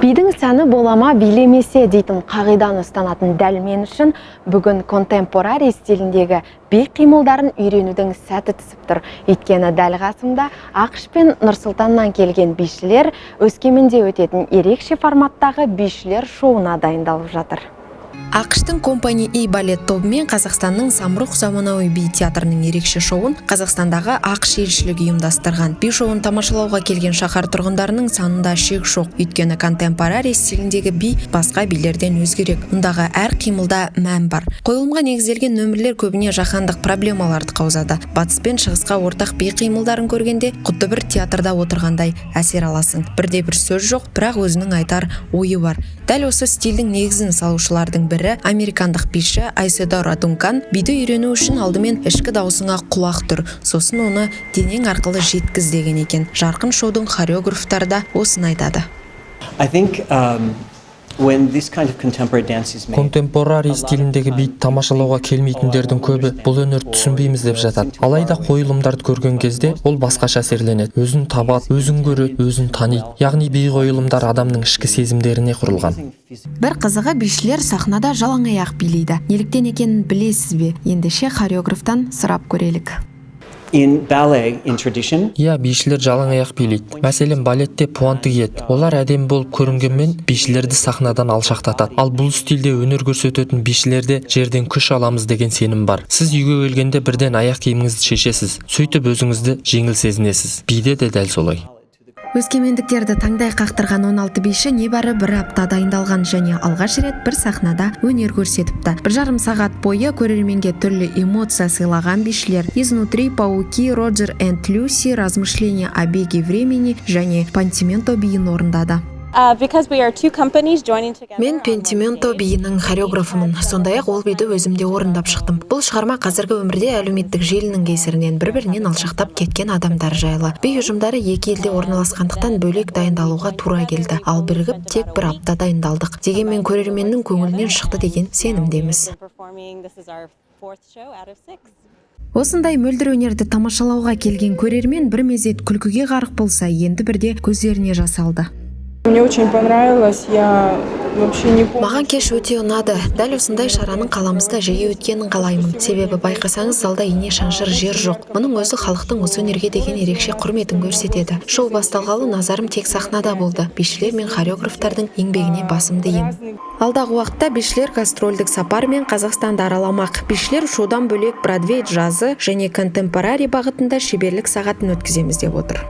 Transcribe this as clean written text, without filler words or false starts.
Бидің сәні болама билемесе дейтін қағиданы ұстанатын дәл мен үшін бүгін контемпорари стиліндегі би қимылдарын үйренудің сәті түсіп тұр. Өйткені дәл қасымда ақш пен Нұр-Сұлтаннан келген бишілер Өскеменде өтетін ерекше форматтағы бишілер шоуына дайындалып жатыр. ақш-тың Company E балет тобы мен Қазақстанның Самрух заманауи би театрының ерекше шоуын Қазақстандағы ақш елшілігі ұйымдастырған. Би шоуын тамашалауға келген шаһар тұрғындарының санында шек жоқ. Өйткені контемпорари стиліндегі би басқа билерден өзгерек. Мұндағы әр қимылда мән бар. Қойылымға негізделген нөмірлер көбіне жаһандық проблемаларды қаузады. Батыс пен шығысқа ортақ би қимылдарын көргенде құдды бір театрда отырғандай әсер аласың. Бірде-бір сөз жоқ, бірақ өзінің айтар ойы бар. Дәл осы стилдің негізін салушылардың бірі американдық биші Айседора Дункан. Биді үйрену үшін алдымен ішкі даусыңа құлақ түр, сосын оны денең арқылы жеткіз деген екен. Жарқын шоудың хореографтары да осыны айтады. Контемпорари стиліндегі бит тамашалауға келмейтіндердің көбі бұл өнерді түсінбейміз деп жатады. Алайда қойылымдарды көрген кезде ол басқаша әсерленеді. Өзін табады, өзін көреді, өзін таниды. Яғни би қойылымдар адамның ішкі сезімдеріне құрылған. Бір қызығы бишілер сахнада жалаң аяқ билейді. Неліктен екенін білесіз бе? Ендеше хореографтан сұрап көрелік. Иә, бишілер жалаң аяқ билейді. Мәселен, балетте пуанты киеді. Олар әдемі болып көрінгенмен бишілерді сахнадан алшақтатады. Ал бұл стилде өнер көрсететін бишілерде жерден күш аламыз деген сенім бар. Сіз үйге келгенде бірден аяқ киіміңізді шешесіз. Сөйтіп өзіңізді жеңіл сезінесіз. Биде де дәл солай. Өскемендіктерді таңдай қақтырған 16 биші небәрі бір апта дайындалған және алғаш рет бір сахнада өнер көрсетіпті. 1,5 сағат бойы көрерменге түрлі эмоция сыйлаған бишілер изнутри, пауки, Роджер энд Люси, размышления о беге времени және Пантименто биін орындады. Мен Пентименто биінің хореографымын, сондай-ақ ол биді өзімде орындап шықтым. Бұл шығарма қазіргі өмірде әлеуметтік желінің кесірінен бір-бірінен алшақтап кеткен адамдар жайлы. Би ұжымдары екі елде орналасқандықтан бөлек дайындалуға тура келді, ал бірігіп тек бір апта дайындалдық. Дегенмен көрерменнің көңілінен шықты деген сенімдеміз. Осындай мөлдір өнерді тамашалауға келген көрермен бір мезет күлкіге ғарық болса, енді бірде көздеріне жас алды. Маған кеш өте ұнады. Дәл осындай шараның қаламызда жиі өткенін қалаймын. Себебі байқасаңыз залда ине шаншыр жер жоқ. Мұның өзі халықтың осы өнерге деген ерекше құрметін көрсетеді. Шоу басталғалы назарым тек сахнада болды. Бишілер мен хореографтардың еңбегіне басымды иемін. Алдағы уақытта бишілер гастрольдік сапармен Қазақстанды араламақ. Бишілер шоудан бөлек Бродвей джазы және контемпорари бағытында шеберлік сағатын өткіземіз деп отыр.